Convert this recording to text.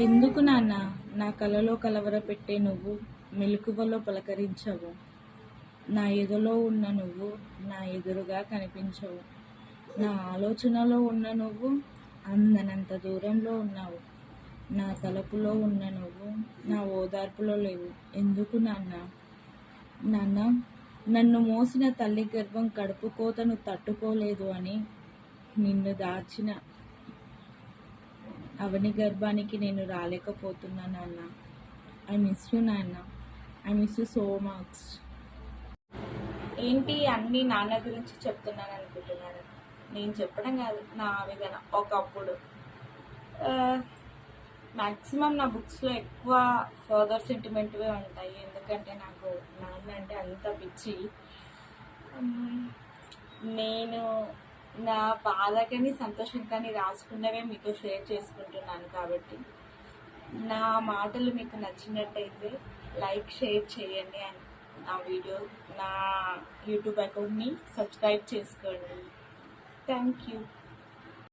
ఎందుకు నాన్న నా కలలో కలవరపెట్టే నువ్వు మెలకువలో పలకరించవు? నా ఎదలో ఉన్న నువ్వు నా ఎదురుగా కనిపించవు. నా ఆలోచనలో ఉన్న నువ్వు అందనంత దూరంలో ఉన్నావు. నా తలుపులో ఉన్న నువ్వు నా ఓదార్పులో లేవు. ఎందుకు నాన్న? నాన్న, నన్ను మోసిన తల్లి గర్భం కడుపు కోతను తట్టుకోలేదు అని నిన్ను దాచిన అవని గర్భానికి నేను రాలేకపోతున్నా నాన్న. ఐ మిస్ యూ నాన్న. I miss you so much. ఏంటి అన్నీ నాన్న గురించి చెప్తున్నాను అనుకుంటున్నాను? నేను చెప్పడం కాదు, నా ఆవేదన. ఒకప్పుడు మ్యాక్సిమం నా బుక్స్లో ఎక్కువ ఫర్దర్ సెంటిమెంట్వే ఉంటాయి. ఎందుకంటే నాకు నాన్న అంటే అంత పిచ్చి. నేను నా బాధ కానీ సంతోషం కానీ రాసుకున్నవే మీతో షేర్ చేసుకుంటున్నాను. కాబట్టి నా మాటలు మీకు నచ్చినట్టయితే లైక్, షేర్ చేయండి. అండ్ నా వీడియో, నా యూట్యూబ్ అకౌంట్ని సబ్స్క్రైబ్ చేసుకోండి. Thank you.